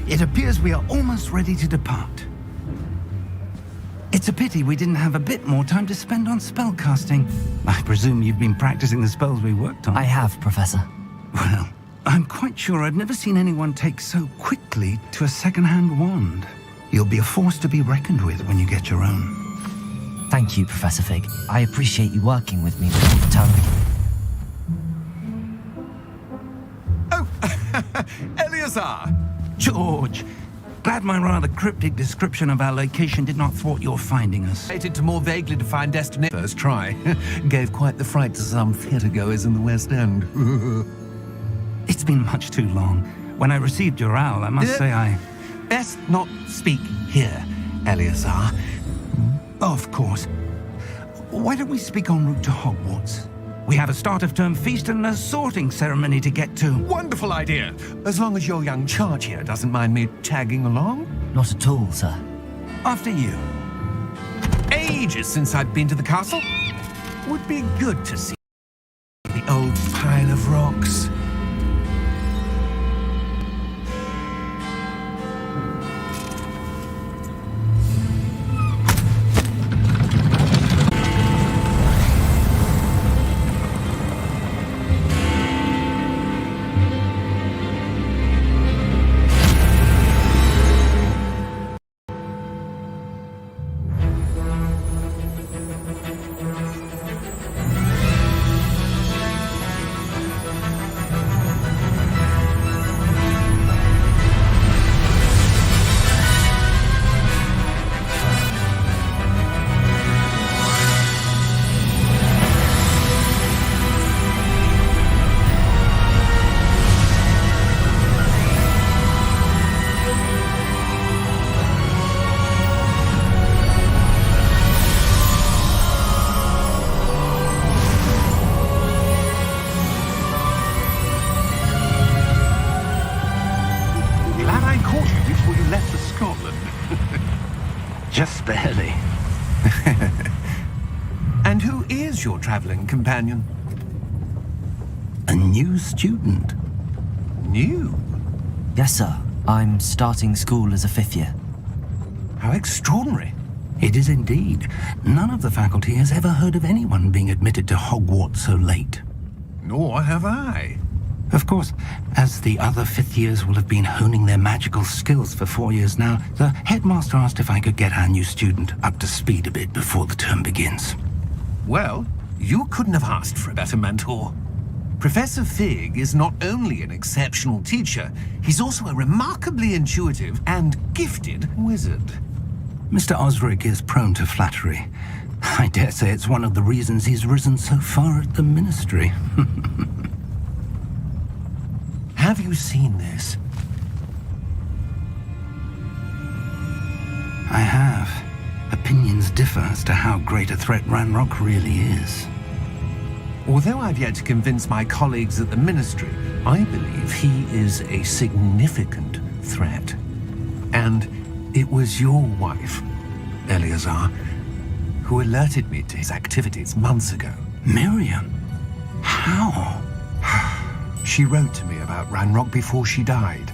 It appears we are almost ready to depart. It's a pity we didn't have a bit more time to spend on spellcasting. I presume you've been practicing the spells we worked on. I have, Professor. Well, I'm quite sure I've never seen anyone take so quickly to a second-hand wand. You'll be a force to be reckoned with when you get your own. Thank you, Professor Fig. I appreciate you working with me before the term begins. Oh, Eleazar! George, glad my rather cryptic description of our location did not thwart your finding us. Related to more vaguely defined destination. First try. Gave quite the fright to some theatre-goers in the West End. It's been much too long. When I received your owl, I must say I... Best not speak here, Eleazar. Of course. Why don't we speak en route to Hogwarts? We have a start-of-term feast and a sorting ceremony to get to. Wonderful idea. As long as your young charge here doesn't mind me tagging along. Not at all, sir. After you. Ages since I've been to the castle. Would be good to see the old pile of rocks. Just barely. And who is your traveling companion? A new student. New? Yes, sir. I'm starting school as a 5th year. How extraordinary. It is indeed. None of the faculty has ever heard of anyone being admitted to Hogwarts so late. Nor have I. Of course, as the other 5th years will have been honing their magical skills for 4 years now, the headmaster asked if I could get our new student up to speed a bit before the term begins. Well, you couldn't have asked for a better mentor. Professor Fig is not only an exceptional teacher, he's also a remarkably intuitive and gifted wizard. Mr. Osric is prone to flattery. I dare say it's one of the reasons he's risen so far at the ministry. Have you seen this? I have. Opinions differ as to how great a threat Ranrock really is. Although I've yet to convince my colleagues at the ministry, I believe he is a significant threat. And it was your wife, Eleazar, who alerted me to his activities months ago. Miriam? How? She wrote to me about Ranrock before she died,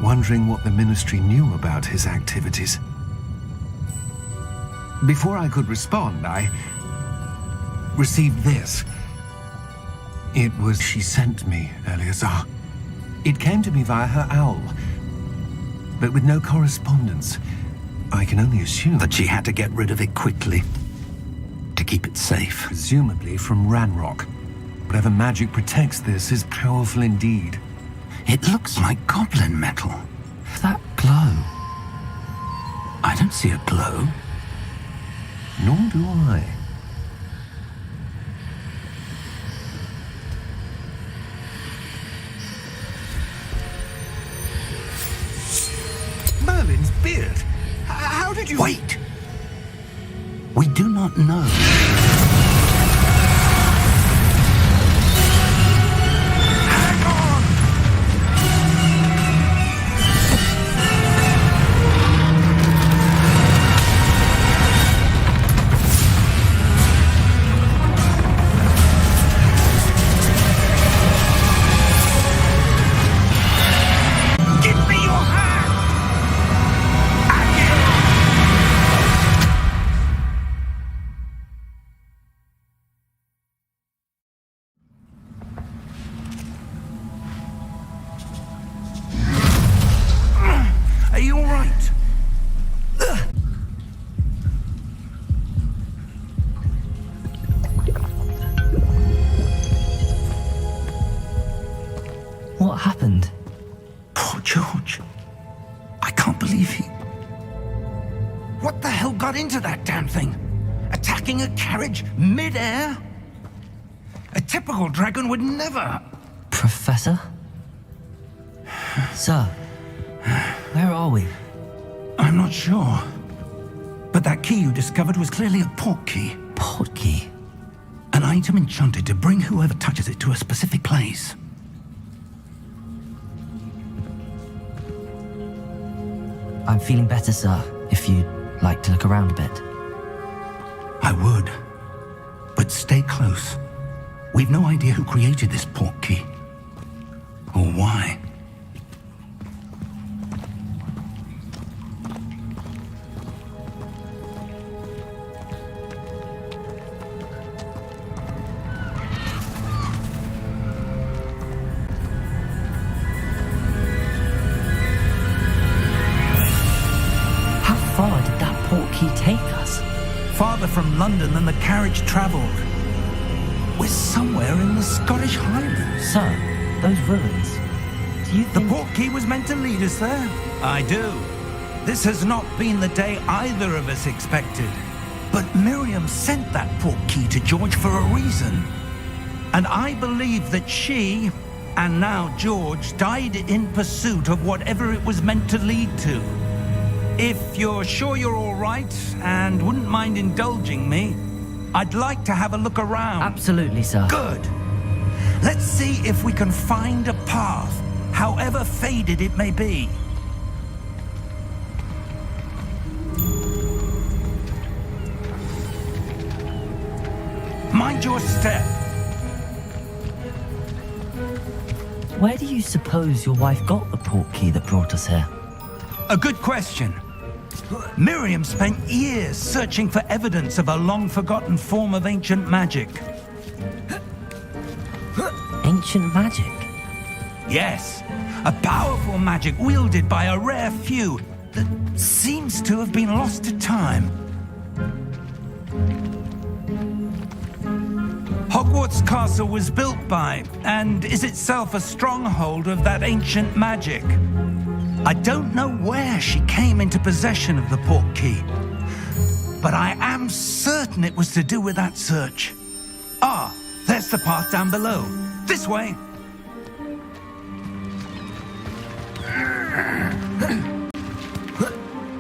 wondering what the ministry knew about his activities. Before I could respond, I received this. It was she sent me, Eleazar. It came to me via her owl, but with no correspondence. I can only assume That she had to get rid of it quickly, to keep it safe. presumably from Ranrock. Whatever magic protects this is powerful indeed. It looks like goblin metal. That glow. I don't see a glow. Nor do I. Merlin's beard. How did you... Wait! We do not know. Give me your hand! believe he... What the hell got into that damn thing? Attacking a carriage mid-air? A typical dragon would never... Professor? Sir, where are we? I'm not sure. But that key you discovered was clearly a port key. Port key? An item enchanted to bring whoever touches it to a specific place. I'm feeling better, sir, if you'd like to look around a bit. I would. But stay close. We've no idea who created this port key. Or why. Take us? Farther from London than the carriage travelled. We're somewhere in the Scottish Highlands. Sir, those ruins. Do you think... The port key was meant to lead us there? I do. This has not been the day either of us expected. But Miriam sent that port key to George for a reason. And I believe that she, and now George, died in pursuit of whatever it was meant to lead to. If you're sure you're all right and wouldn't mind indulging me, I'd like to have a look around. Absolutely, sir. Good. Let's see if we can find a path, however faded it may be. Mind your step. Where do you suppose your wife got the port key that brought us here? A good question. Miriam spent years searching for evidence of a long-forgotten form of ancient magic. Ancient magic? Yes, a powerful magic wielded by a rare few that seems to have been lost to time. Hogwarts Castle was built by, and is itself a stronghold of that ancient magic. I don't know where she came into possession of the port key, but I am certain it was to do with that search. Ah, there's the path down below. This way.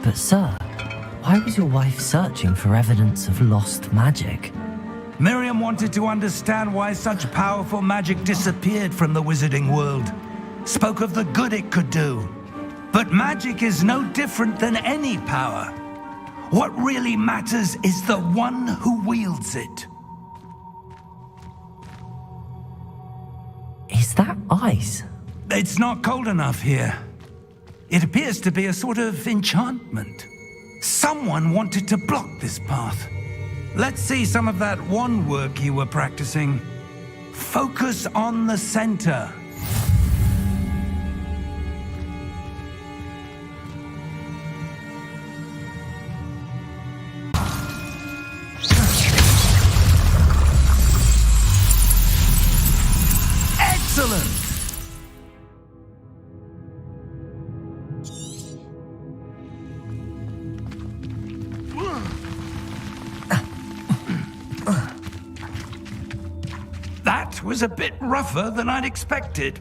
But sir, why was your wife searching for evidence of lost magic? Miriam wanted to understand why such powerful magic disappeared from the wizarding world. Spoke of the good it could do. But magic is no different than any power. What really matters is the one who wields it. Is that ice? It's not cold enough here. It appears to be a sort of enchantment. Someone wanted to block this path. Let's see some of that wand work you were practicing. Focus on the center. Excellent! That was a bit rougher than I'd expected.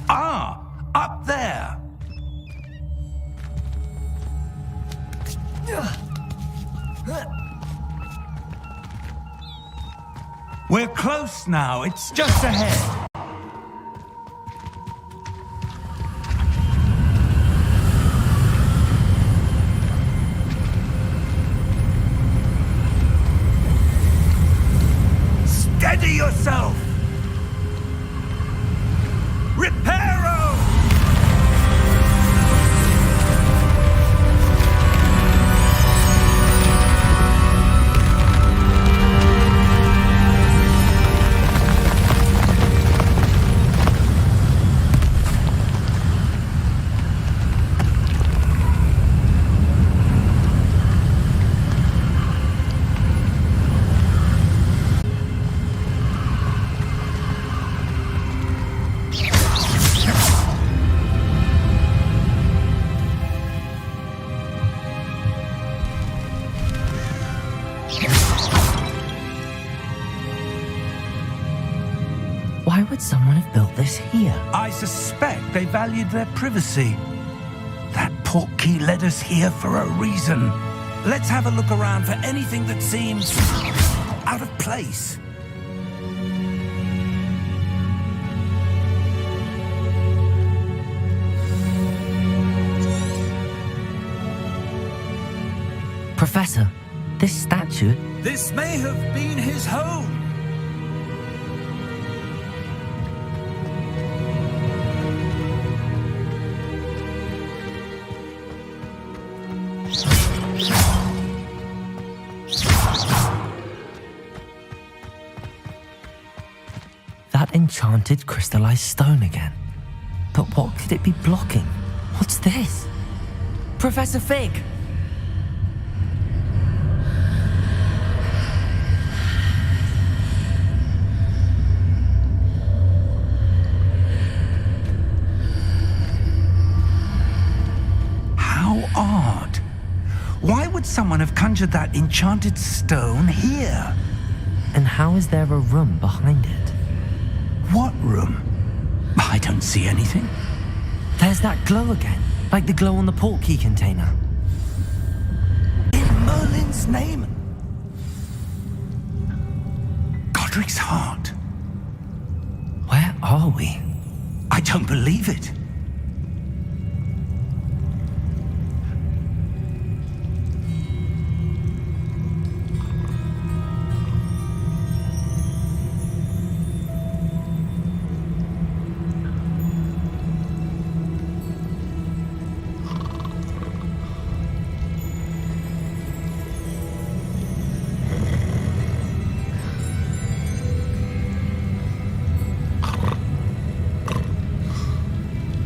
Ah, up there. We're close now. It's just ahead. Steady yourself. Reparo! built this here? I suspect they valued their privacy. That portkey led us here for a reason. Let's have a look around for anything that seems out of place. Professor, this statue... This may have been his home. That enchanted crystallized stone again. But what could it be blocking? What's this? Professor Fig! How odd. Why would someone have conjured that enchanted stone here? And how is there a room behind it? What room? I don't see anything. There's that glow again, like the glow on the portkey container. In Merlin's name? Godric's heart. Where are we? I don't believe it.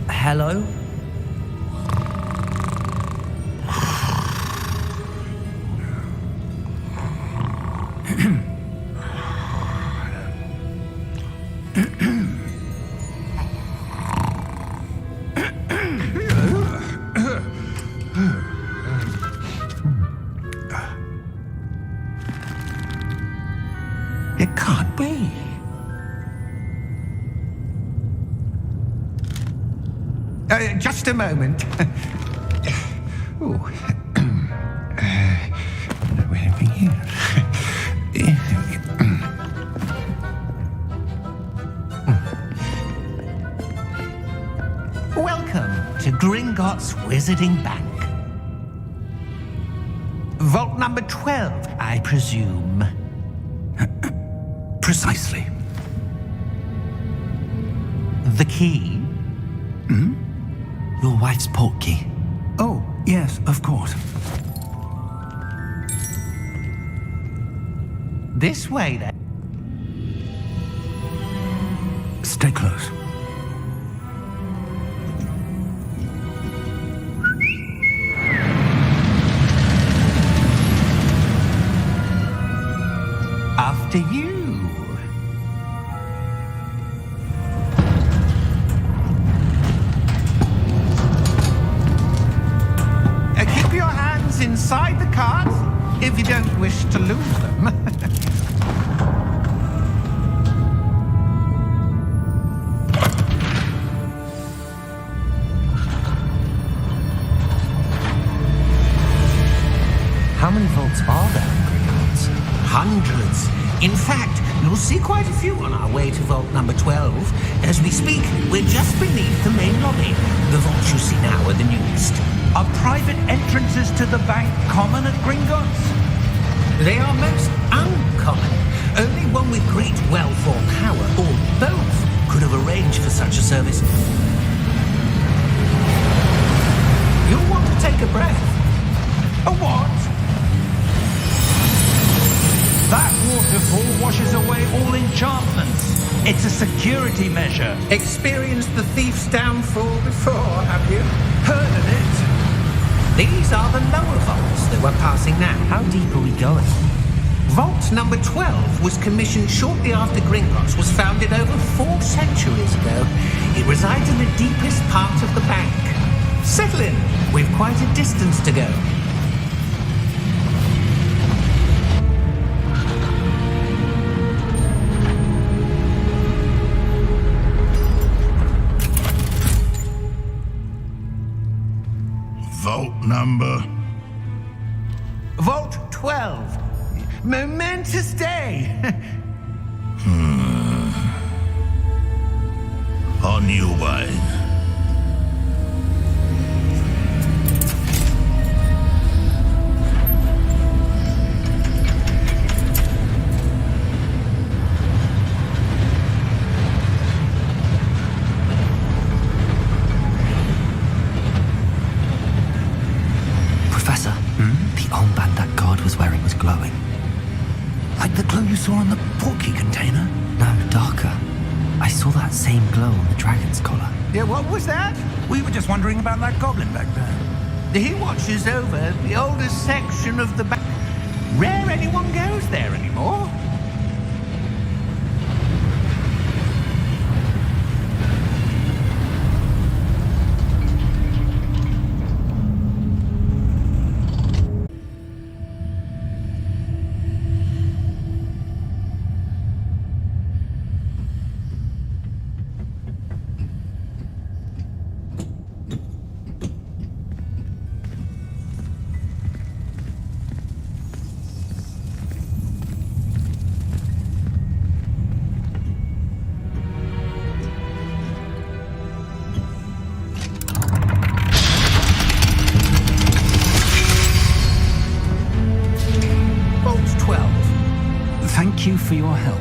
Hello? It can't be. Just a moment. Oh. Where are we here? Welcome to Gringotts Wizarding Bank. Vault number 12, I presume. Precisely. The key? Your wife's portkey. Oh, yes, of course. This way, then. Stay close. After you. Keep your hands inside the cart if you don't wish to lose them. How many vaults are there in Gringotts? Hundreds. In fact, you'll see quite a few on our way to vault number 12. As we speak, we're just beneath the main lobby. The vaults you see now are the newest. Are private entrances to the bank common at Gringotts? They are most uncommon. Only one with great wealth or power, or both, could have arranged for such a service. You'll want to take a breath. A what? That waterfall washes away all enchantments. It's a security measure. Experienced the thief's downfall before, have you? Heard of it? These are the lower vaults that we're passing now. How deep are we going? Vault number 12 was commissioned shortly after Gringotts was founded over 4 centuries ago. It resides in the deepest part of the bank. Settle in. We've quite a distance to go. vault number? Vault 12. Momentous day. On your way. Professor, the armband that guard was wearing was glowing. Like the glow you saw on the portkey container? No, darker. I saw that same glow on the dragon's collar. Yeah, what was that? We were just wondering about that goblin back there. He watches over the oldest section of the back. Rare anyone goes there anymore. Thank you for your help.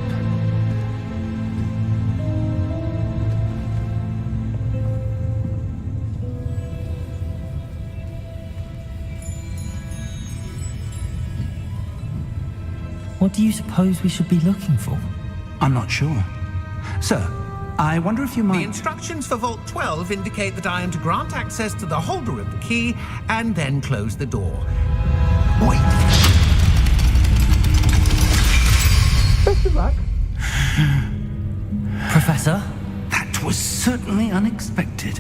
What do you suppose we should be looking for? I'm not sure. Sir, I wonder if you The might... instructions for Vault 12 indicate that I am to grant access to the holder of the key and then close the door. Wait. Best of luck. Professor? That was certainly unexpected.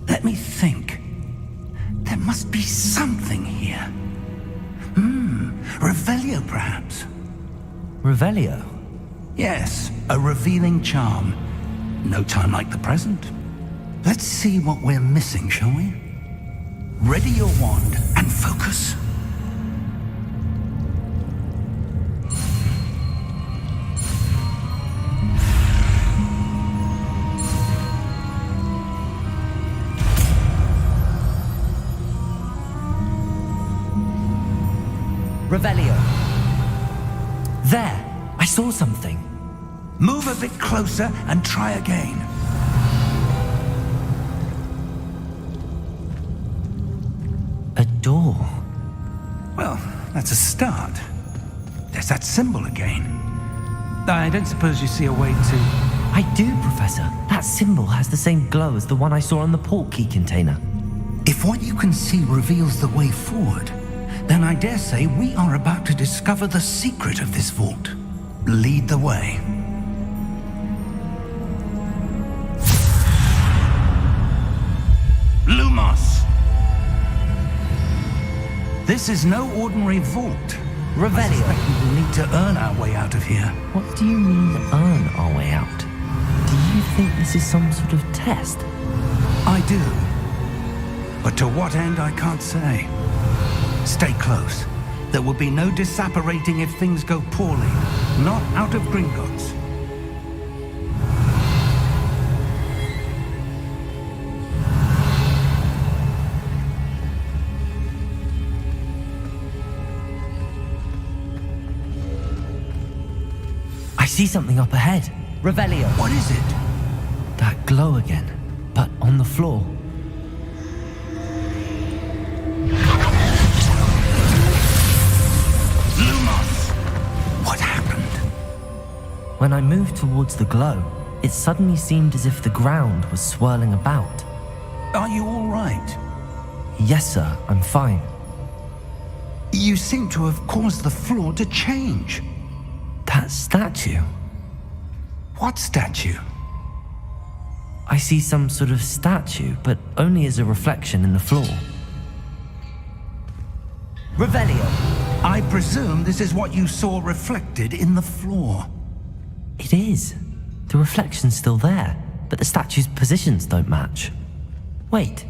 Let me think. There must be something here. Revelio, perhaps? Revelio? Yes, a revealing charm. No time like the present. Let's see what we're missing, shall we? Ready your wand and focus. Revelio. There! I saw something. Move a bit closer and try again. A door. Well, that's a start. There's that symbol again. I don't suppose you see a way to... I do, Professor. That symbol has the same glow as the one I saw on the portkey container. If what you can see reveals the way forward, then I dare say we are about to discover the secret of this vault. Lead the way. Lumos! This is no ordinary vault. I Revelio. suspect we will need to earn our way out of here. What do you mean, earn our way out? Do you think this is some sort of test? I do. But to what end, I can't say. Stay close. There will be no disapparating if things go poorly. Not out of Gringotts. I see something up ahead. Revelio. What is it? That glow again, but on the floor. Lumos! What happened? When I moved towards the glow, it suddenly seemed as if the ground was swirling about. Are you all right? Yes, sir, I'm fine. You seem to have caused the floor to change. That statue. What statue? I see some sort of statue, but only as a reflection in the floor. Revelio. I presume this is what you saw reflected in the floor. It is. The reflection's still there, but the statue's positions don't match. Wait,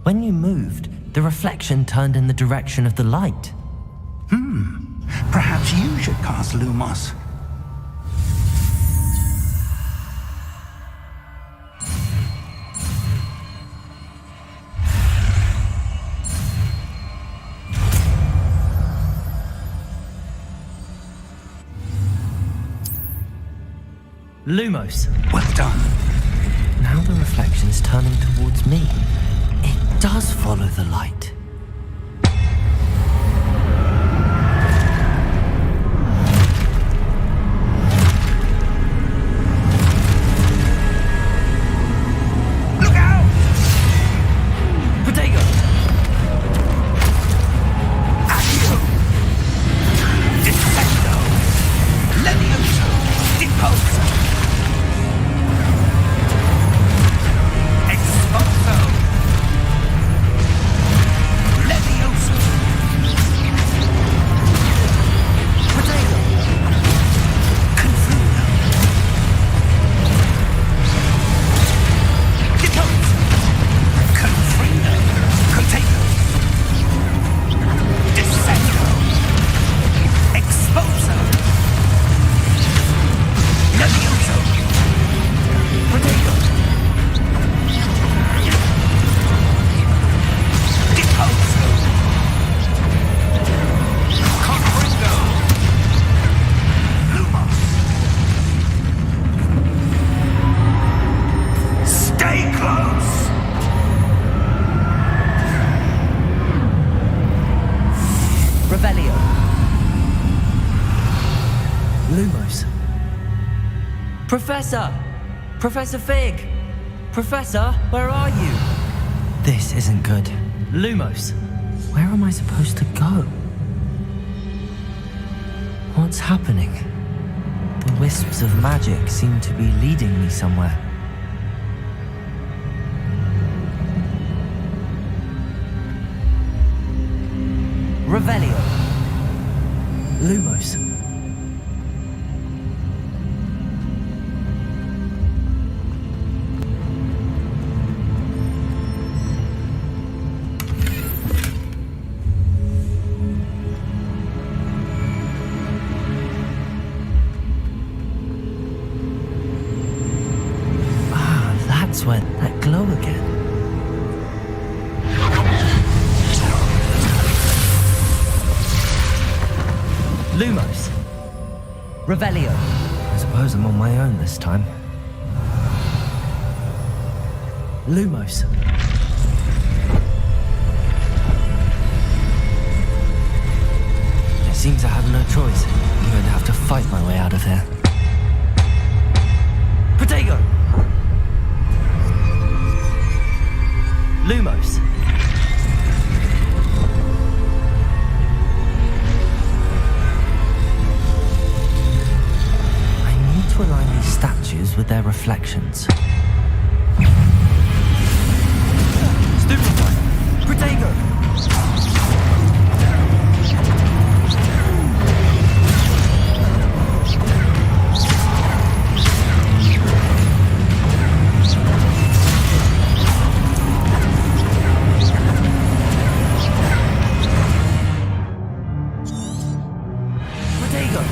When you moved, the reflection turned in the direction of the light. Perhaps you should cast Lumos. Lumos. Well done. Now the reflection's turning towards me. It does follow the light. Look out! Potato! Accio! Dissecto! Levioso! Deposo! Exposo! Levioso! Potato! Confuno! Deposo! Confrino! Potato! Dissecto! Exposo! Levioso! Potato! Deposo! Confringo! Lumos! Stay close! Revelio. Lumos. Professor! Professor Fig! Professor, where are you? This isn't good. Lumos, where am I supposed to go? What's happening? The wisps of magic seem to be leading me somewhere. Revelio. Lumos. Ah, that's where that glow again. Lumos. Revelio. I suppose I'm on my own this time. Lumos. It seems I have no choice. I'm going to have to fight my way out of here. Potato! Lumos. To align these statues with their reflections. Stupefy! Protego! Protego!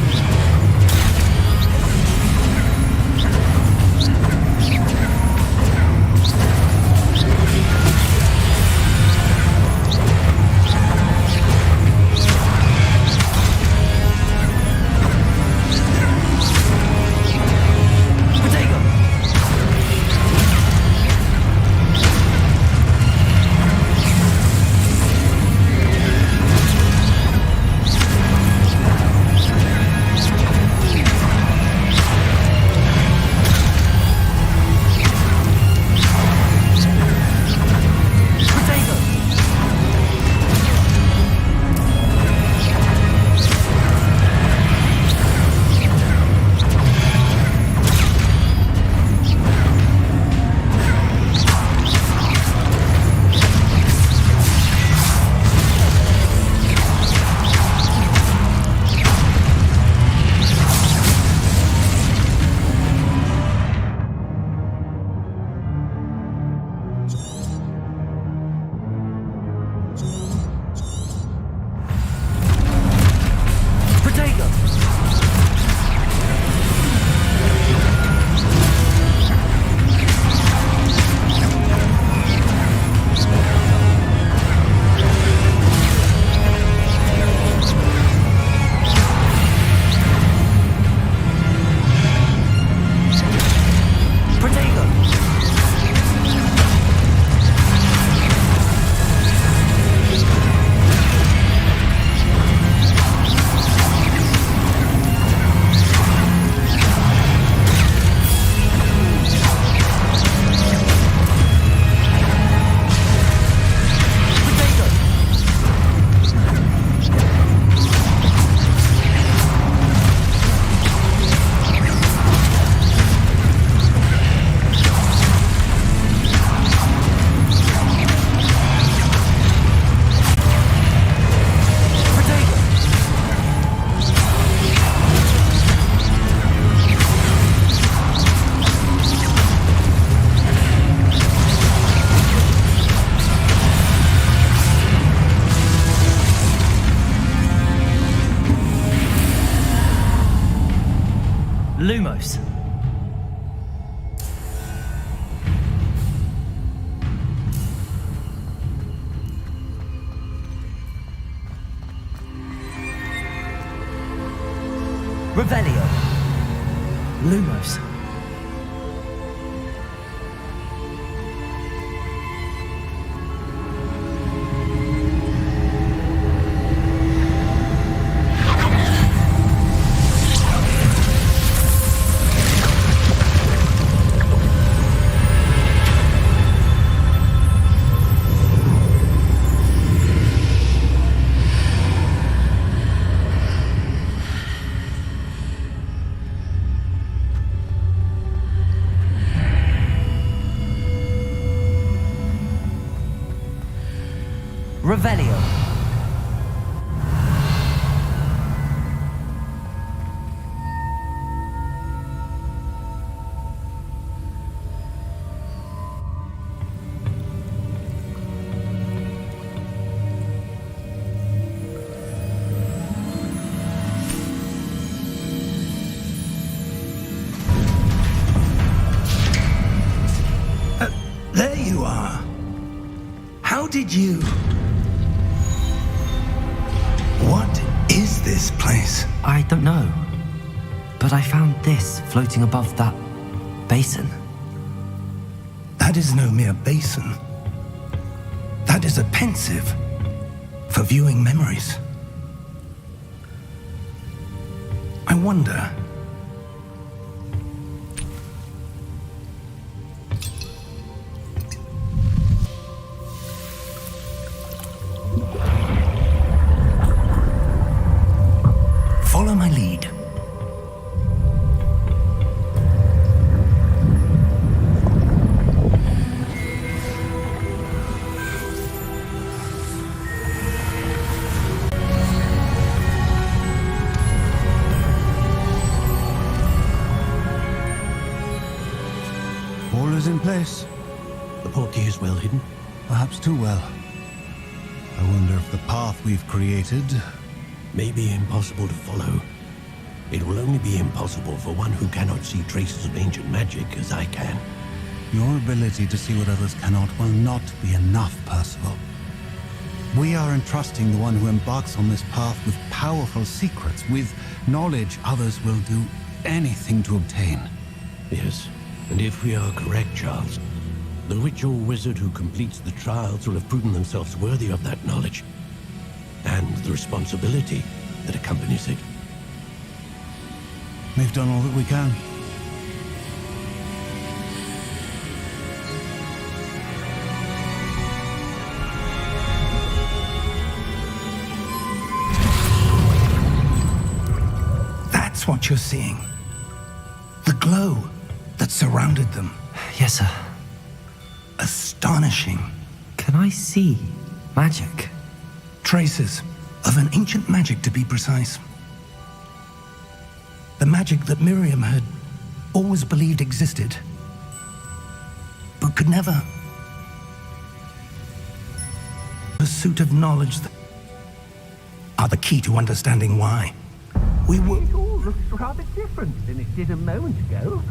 Revelio. Lumos. Revelio. There you are. How did you... What is this place? I don't know. But I found this floating above that basin. That is no mere basin. That is a pensive for viewing memories. I wonder... Follow my lead. All is in place. The portkey is well hidden. Perhaps too well. I wonder if the path we've created... May be impossible to follow. It will only be impossible for one who cannot see traces of ancient magic as I can. Your ability to see what others cannot will not be enough, Percival. We are entrusting the one who embarks on this path with powerful secrets, with knowledge others will do anything to obtain. Yes, and if we are correct, Charles, the witch or wizard who completes the trials will have proven themselves worthy of that knowledge, and the responsibility that accompanies it. We've done all that we can. That's what you're seeing. The glow that surrounded them. Yes, sir. Astonishing. Can I see magic? Traces of an ancient magic, to be precise. The magic that Miriam had always believed existed, but could never. Pursuit of knowledge that are the key to understanding why. We were... It all looks rather different than it did a moment ago.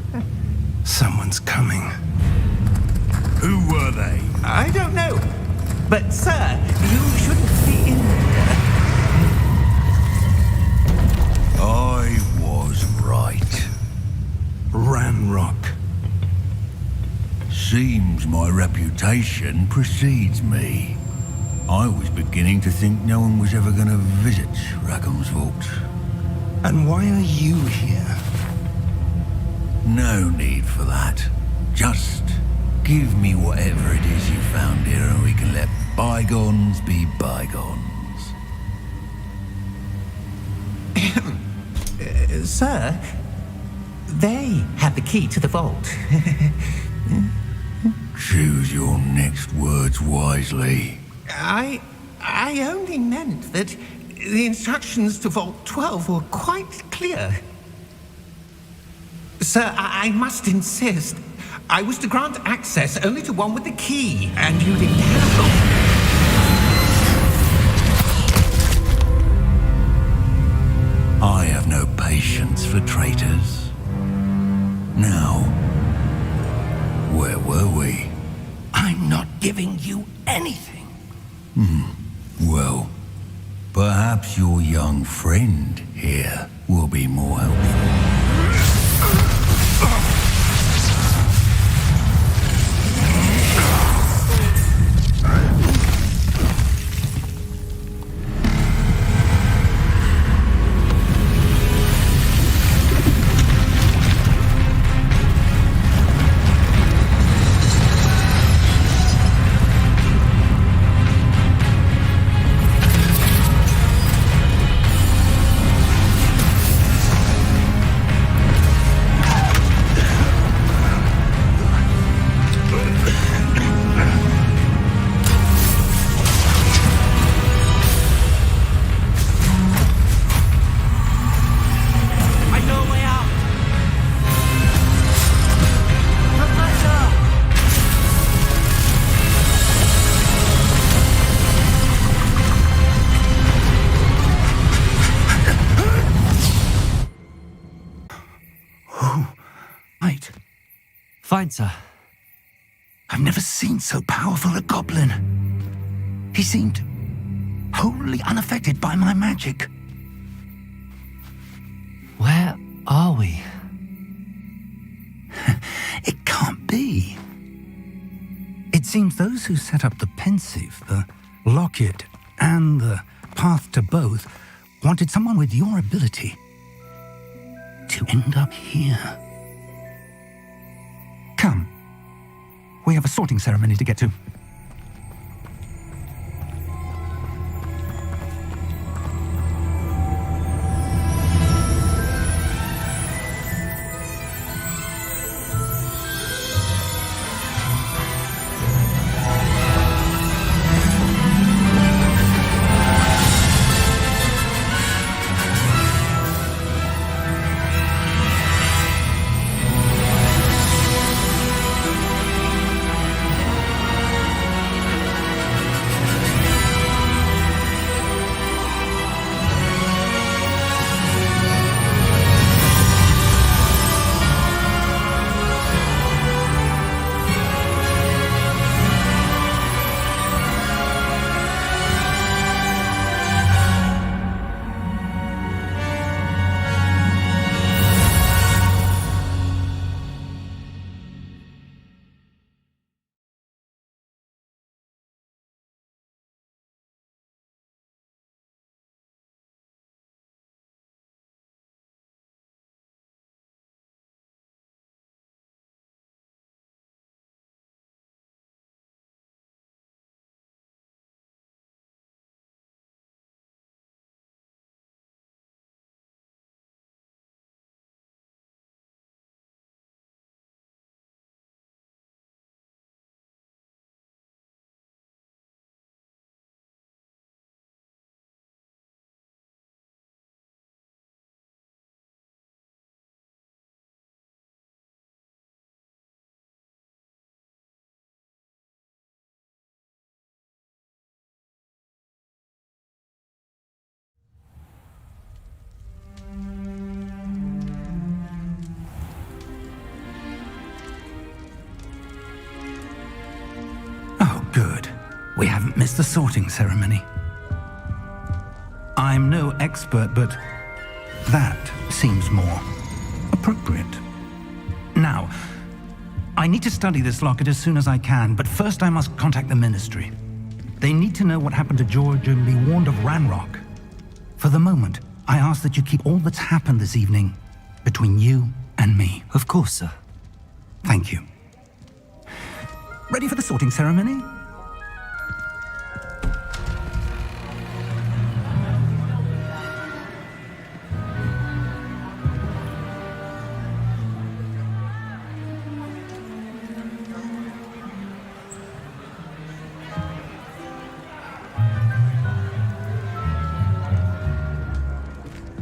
Someone's coming. Who were they? I don't know. But, sir, you shouldn't be in there. I was right. Ranrock. Seems my reputation precedes me. I was beginning to think no one was ever going to visit Rackham's vault. And why are you here? No need for that. Just give me whatever it is you found here and we can let bygones be bygones. Sir, they have the key to the vault. Choose your next words wisely. I only meant that the instructions to Vault 12 were quite clear. Sir, I must insist. I was to grant access only to one with the key, and you didn't have them. I have no patience for traitors. Now, where were we? I'm not giving you anything. Well, perhaps your young friend here will be more helpful. Right. Fine, sir. I've never seen so powerful a goblin. He seemed wholly unaffected by my magic. Where are we? It can't be. It seems those who set up the pensive, the locket, and the path to both wanted someone with your ability to end up here. Come. We have a sorting ceremony to get to. Good. We haven't missed the sorting ceremony. I'm no expert, but that seems more appropriate. Now, I need to study this locket as soon as I can, but first I must contact the Ministry. They need to know what happened to George and be warned of Ranrock. For the moment, I ask that you keep all that's happened this evening between you and me. Of course, sir. Thank you. Ready for the sorting ceremony?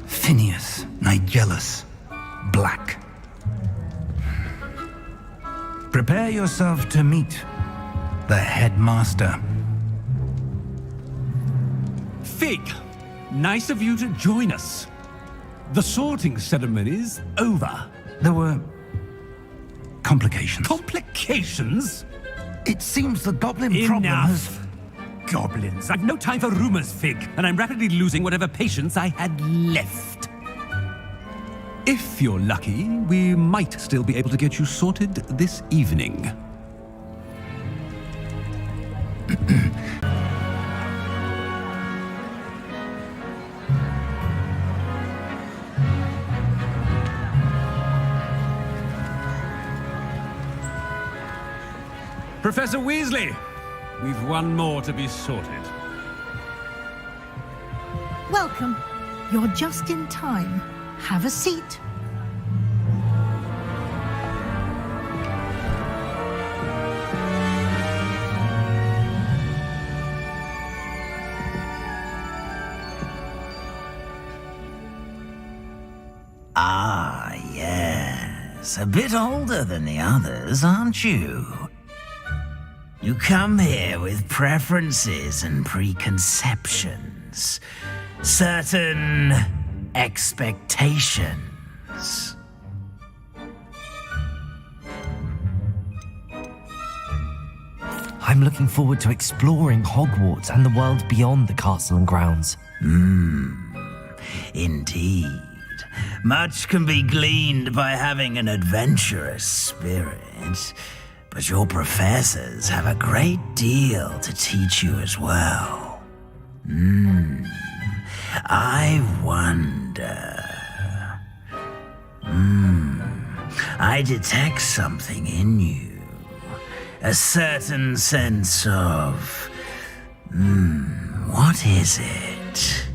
Phineas, Nigellus, Black. Prepare yourself to meet the headmaster. Fig, nice of you to join us. The sorting ceremony's over. There were complications. Complications? It seems the goblin problem has... Enough. Goblins. I've no time for rumors, Fig, and I'm rapidly losing whatever patience I had left. If you're lucky, we might still be able to get you sorted this evening. Professor Weasley, we've one more to be sorted. Welcome. You're just in time. Have a seat. Ah, yes. A bit older than the others, aren't you? You come here with preferences and preconceptions. Certain expectations. I'm looking forward to exploring Hogwarts and the world beyond the castle and grounds. Indeed. Much can be gleaned by having an adventurous spirit, but your professors have a great deal to teach you as well. I wonder... I detect something in you. A certain sense of... what is it?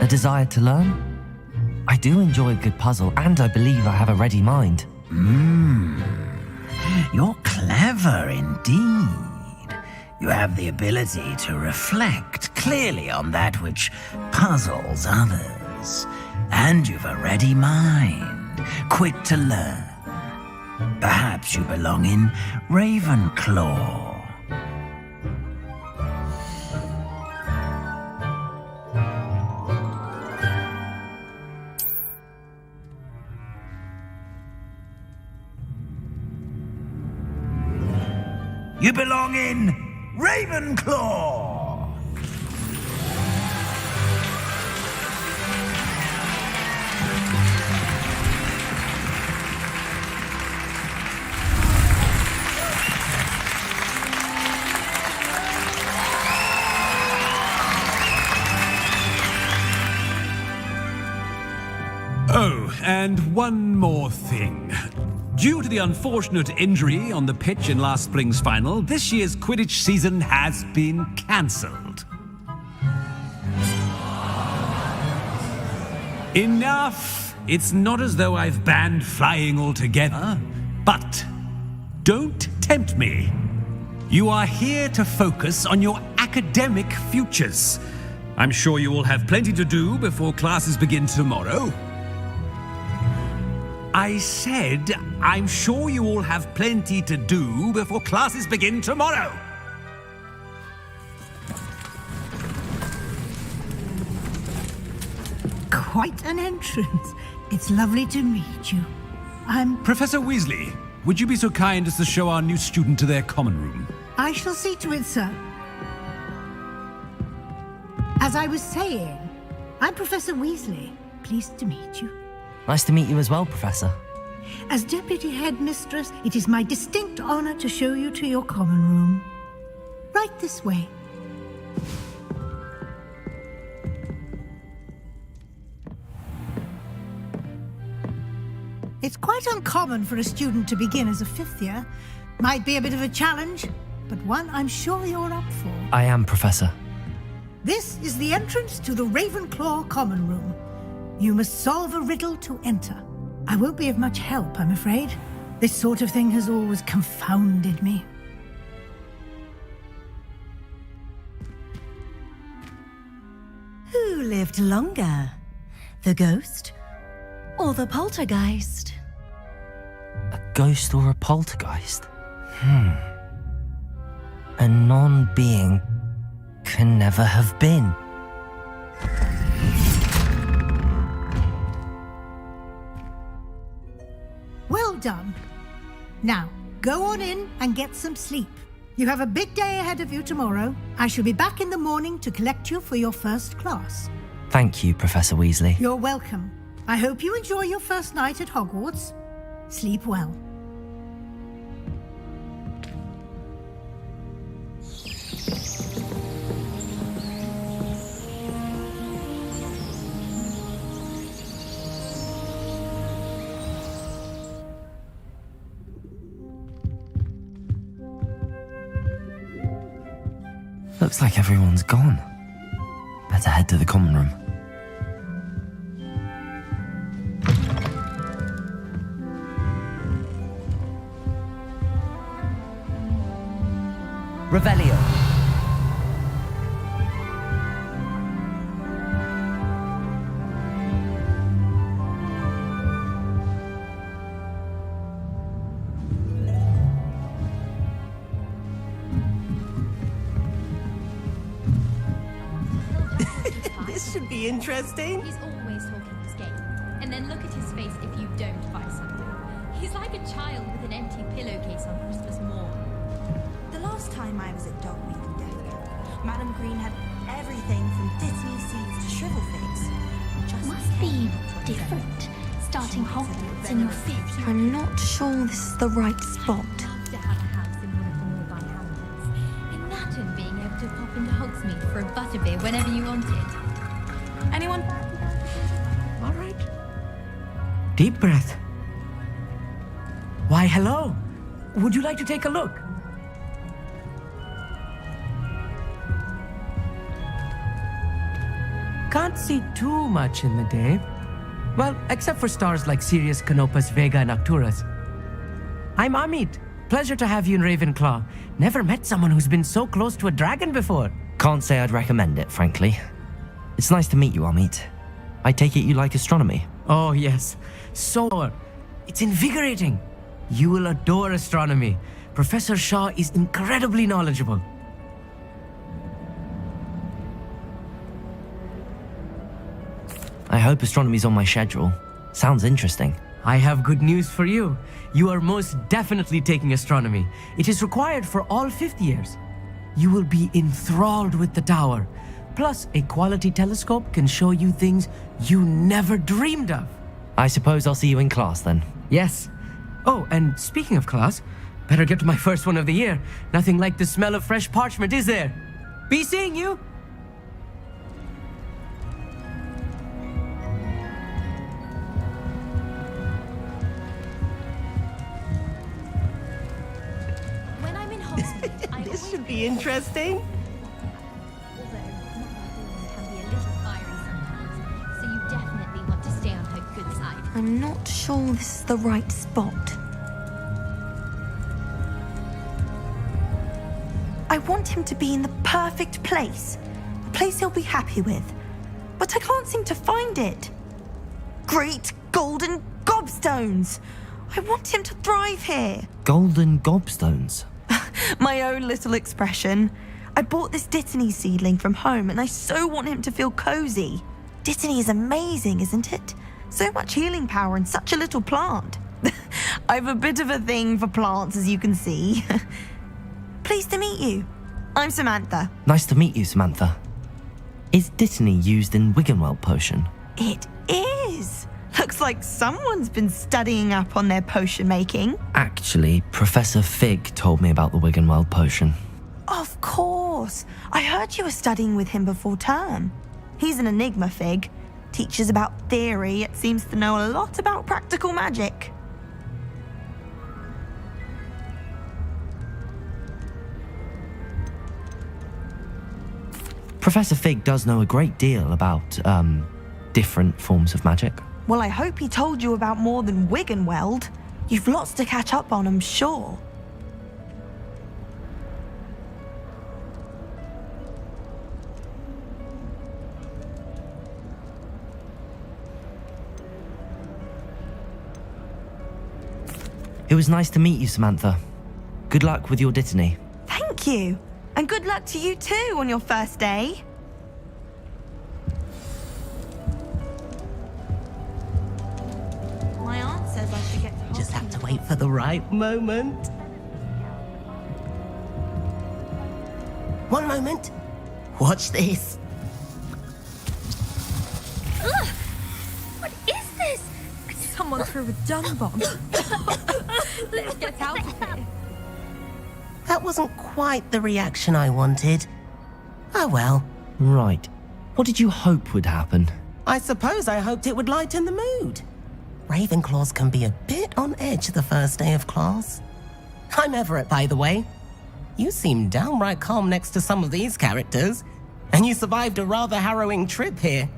A desire to learn? I do enjoy a good puzzle, and I believe I have a ready mind. You're clever indeed. You have the ability to reflect clearly on that which puzzles others. And you've a ready mind, quick to learn. Perhaps you belong in Ravenclaw. You belong in Ravenclaw! Oh, and one more thing. Due to the unfortunate injury on the pitch in last spring's final, this year's Quidditch season has been cancelled. Enough! It's not as though I've banned flying altogether, but don't tempt me. You are here to focus on your academic futures. I'm sure you will have plenty to do before classes begin tomorrow. I said, I'm sure you all have plenty to do before classes begin tomorrow. Quite an entrance. It's lovely to meet you. Professor Weasley, would you be so kind as to show our new student to their common room? I shall see to it, sir. As I was saying, I'm Professor Weasley. Pleased to meet you. Nice to meet you as well, Professor. As Deputy Headmistress, it is my distinct honor to show you to your common room. Right this way. It's quite uncommon for a student to begin as a fifth year. Might be a bit of a challenge, but one I'm sure you're up for. I am, Professor. This is the entrance to the Ravenclaw common room. You must solve a riddle to enter. I won't be of much help, I'm afraid. This sort of thing has always confounded me. Who lived longer? The ghost or the poltergeist? A ghost or a poltergeist? A non-being can never have been. Well done. Now, go on in and get some sleep. You have a big day ahead of you tomorrow. I shall be back in the morning to collect you for your first class. Thank you, Professor Weasley. You're welcome. I hope you enjoy your first night at Hogwarts. Sleep well. Looks like everyone's gone. Better head to the common room. Revelio. This should be interesting. He's always talking his game. And then look at his face if you don't buy something. He's like a child with an empty pillowcase on Christmas morn. The last time I was at Dogmeat and Death Camp, Madam Green had everything from Disney seeds to shrivel figs. Must be different, starting Hogwarts in your 5th year. I'm not sure this is the right spot. To have a house in one of the nearby hamlets. Imagine being able to pop into Hogsmeade for a butterbeer whenever you wanted. Anyone? All right. Deep breath. Why, hello. Would you like to take a look? Can't see too much in the day. Well, except for stars like Sirius, Canopus, Vega, and Arcturus. I'm Amit. Pleasure to have you in Ravenclaw. Never met someone who's been so close to a dragon before. Can't say I'd recommend it, frankly. It's nice to meet you, Amit. I take it you like astronomy. Oh, yes. So, it's invigorating. You will adore astronomy. Professor Shaw is incredibly knowledgeable. I hope astronomy's on my schedule. Sounds interesting. I have good news for you. You are most definitely taking astronomy. It is required for all 5th years. You will be enthralled with the tower. Plus, a quality telescope can show you things you never dreamed of. I suppose I'll see you in class then. Yes. Oh, and speaking of class, better get to my first one of the year. Nothing like the smell of fresh parchment, is there? Be seeing you! When I'm in Hogsmeade, I This should be interesting. Although, can be a little fiery sometimes, so you definitely want to stay on her good side. I'm not sure this is the right spot. I want him to be in the perfect place. A place he'll be happy with. But I can't seem to find it. Great golden gobstones! I want him to thrive here. Golden gobstones? My own little expression. I bought this Dittany seedling from home and I so want him to feel cozy. Dittany is amazing, isn't it? So much healing power in such a little plant. I've a bit of a thing for plants, as you can see. Pleased to meet you. I'm Samantha. Nice to meet you, Samantha. Is Dittany used in Wiggenweld potion? It is. Looks like someone's been studying up on their potion making. Actually, Professor Fig told me about the Wiggenweld potion. Of course. I heard you were studying with him before term. He's an enigma, Fig. Teaches about theory, yet seems to know a lot about practical magic. Professor Fig does know a great deal about, different forms of magic. Well, I hope he told you about more than Wiggenweld. You've lots to catch up on, I'm sure. It was nice to meet you, Samantha. Good luck with your Dittany. Thank you. And good luck to you too on your first day. My aunt says I should get to Just have to wait for the right moment. One moment. Watch this. Ugh! What is this? Someone threw a dung bomb. Let's get out of here. That wasn't quite the reaction I wanted. Oh well. Right. What did you hope would happen? I suppose I hoped it would lighten the mood. Ravenclaws can be a bit on edge the first day of class. I'm Everett, by the way. You seem downright calm next to some of these characters, and you survived a rather harrowing trip here.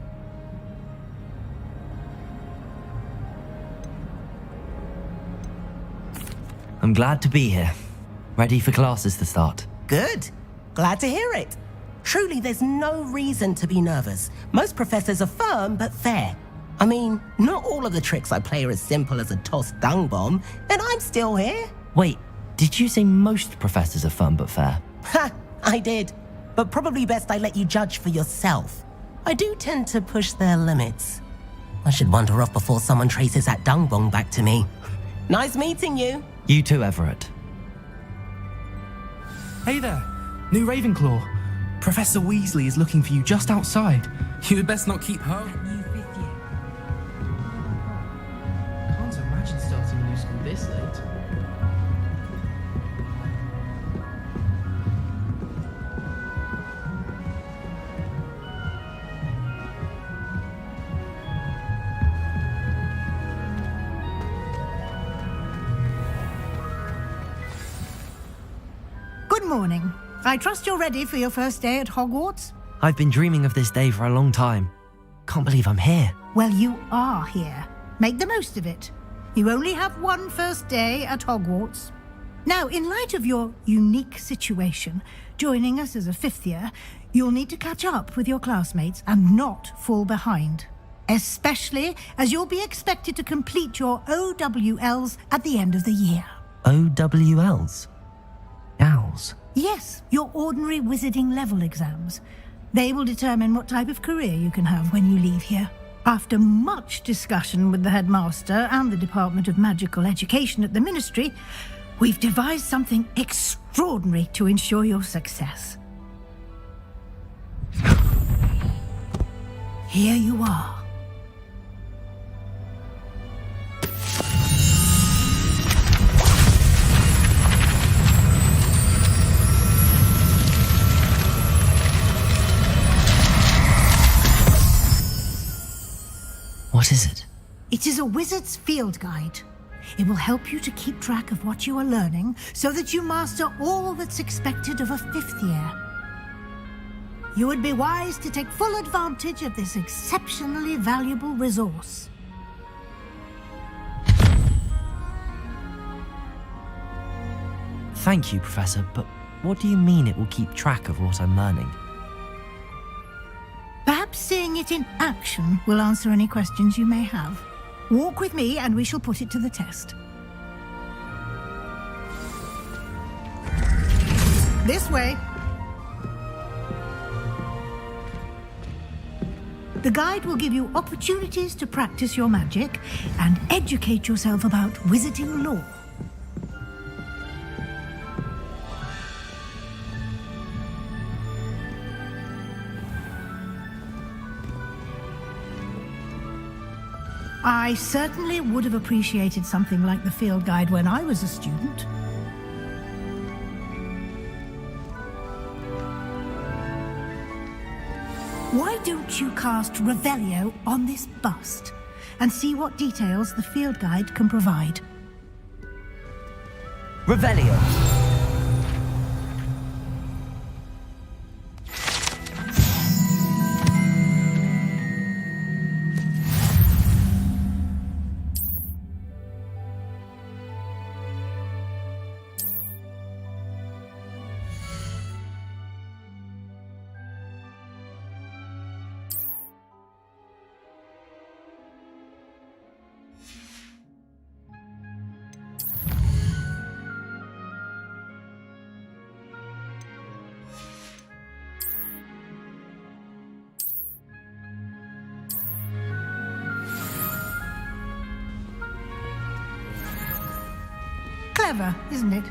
I'm glad to be here. Ready for classes to start. Good. Glad to hear it. Truly, there's no reason to be nervous. Most professors are firm but fair. I mean, not all of the tricks I play are as simple as a tossed dung bomb, and I'm still here. Wait, did you say most professors are fun but fair? Ha! I did. But probably best I let you judge for yourself. I do tend to push their limits. I should wander off before someone traces that dung bomb back to me. Nice meeting you. You too, Everett. Hey there, new Ravenclaw. Professor Weasley is looking for you just outside. You had best not keep her. Can't imagine starting new school this late. Good morning. I trust you're ready for your first day at Hogwarts? I've been dreaming of this day for a long time. Can't believe I'm here. Well, you are here. Make the most of it. You only have one first day at Hogwarts. Now, in light of your unique situation, joining us as a fifth year, you'll need to catch up with your classmates and not fall behind. Especially as you'll be expected to complete your OWLs at the end of the year. OWLs? Owls? Yes, your ordinary wizarding level exams. They will determine what type of career you can have when you leave here. After much discussion with the headmaster and the Department of Magical Education at the Ministry, we've devised something extraordinary to ensure your success. Here you are. What is it? It is a wizard's field guide. It will help you to keep track of what you are learning so that you master all that's expected of a fifth year. You would be wise to take full advantage of this exceptionally valuable resource. Thank you, Professor, but what do you mean it will keep track of what I'm learning? Perhaps seeing it in action will answer any questions you may have. Walk with me and we shall put it to the test. This way. The guide will give you opportunities to practice your magic and educate yourself about wizarding lore. I certainly would have appreciated something like the field guide when I was a student. Why don't you cast Revelio on this bust and see what details the field guide can provide? Revelio! Clever, isn't it?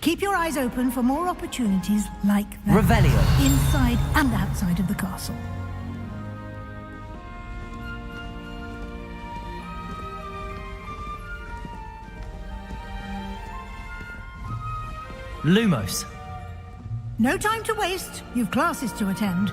Keep your eyes open for more opportunities like that. Revelio. Inside and outside of the castle. Lumos. No time to waste. You've classes to attend.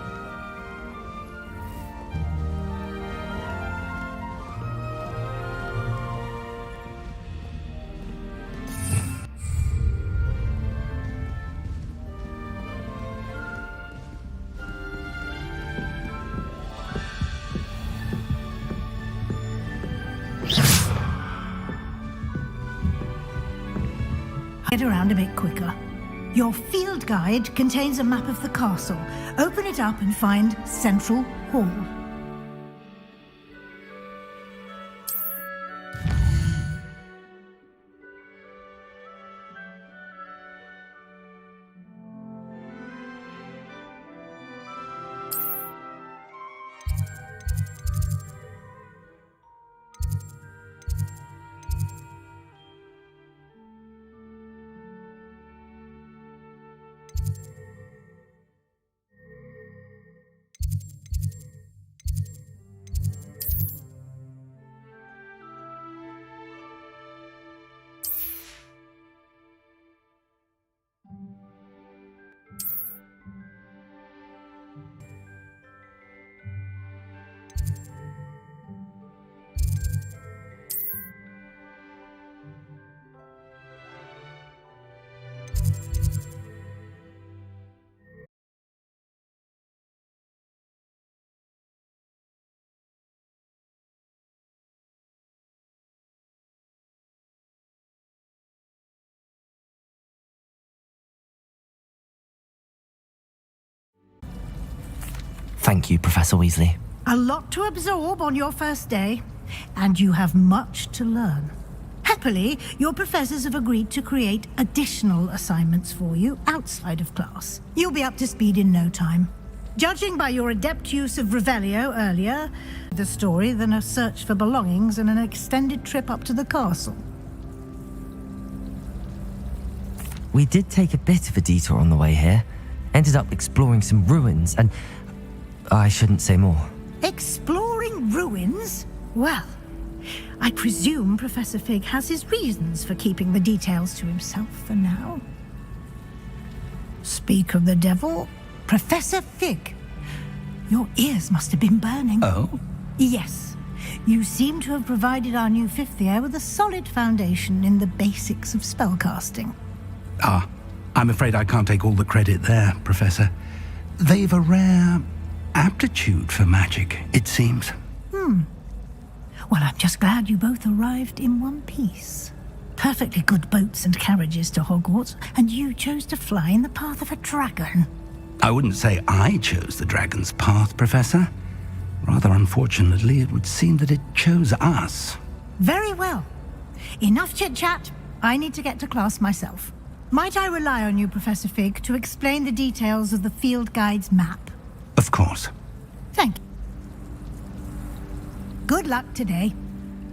Get around a bit quicker. Your field guide contains a map of the castle. Open it up and find Central Hall. Thank you, Professor Weasley. A lot to absorb on your first day, and you have much to learn. Happily, your professors have agreed to create additional assignments for you outside of class. You'll be up to speed in no time. Judging by your adept use of Revelio earlier, the story than a search for belongings and an extended trip up to the castle. We did take a bit of a detour on the way here. Ended up exploring some ruins and... I shouldn't say more. Exploring ruins? Well, I presume Professor Fig has his reasons for keeping the details to himself for now. Speak of the devil, Professor Fig. Your ears must have been burning. Oh? Yes. You seem to have provided our new fifth year with a solid foundation in the basics of spellcasting. Ah, I'm afraid I can't take all the credit there, Professor. They've a rare aptitude for magic, it seems. Well, I'm just glad you both arrived in one piece. Perfectly good boats and carriages to Hogwarts, and you chose to fly in the path of a dragon. I wouldn't say I chose the dragon's path, Professor. Rather unfortunately, it would seem that it chose us. Very well. Enough chit-chat. I need to get to class myself. Might I rely on you, Professor Fig, to explain the details of the field guide's map? Of course. Thank you. Good luck today.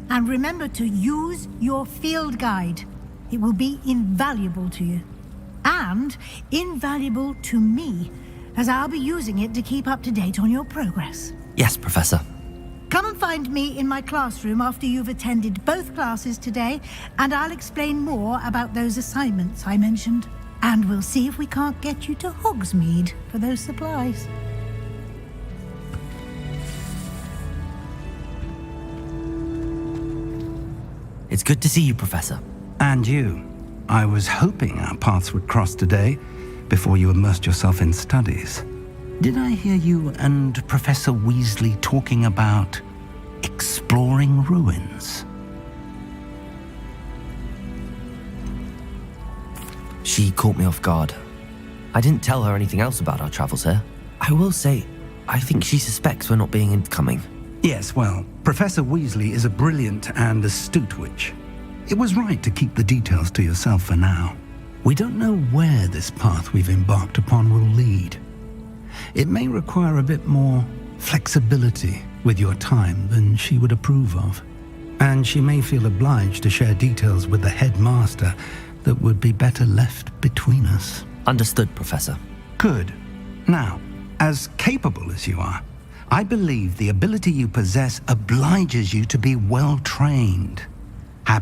And remember to use your field guide. It will be invaluable to you. And invaluable to me, as I'll be using it to keep up to date on your progress. Yes, Professor. Come and find me in my classroom after you've attended both classes today, and I'll explain more about those assignments I mentioned. And we'll see if we can't get you to Hogsmeade for those supplies. It's good to see you, Professor. And you. I was hoping our paths would cross today, before you immersed yourself in studies. Did I hear you and Professor Weasley talking about exploring ruins? She caught me off guard. I didn't tell her anything else about our travels here. I will say, I think she suspects we're not being incoming. Yes, well, Professor Weasley is a brilliant and astute witch. It was right to keep the details to yourself for now. We don't know where this path we've embarked upon will lead. It may require a bit more flexibility with your time than she would approve of. And she may feel obliged to share details with the headmaster that would be better left between us. Understood, Professor. Good. Now, as capable as you are, I believe the ability you possess obliges you to be well trained.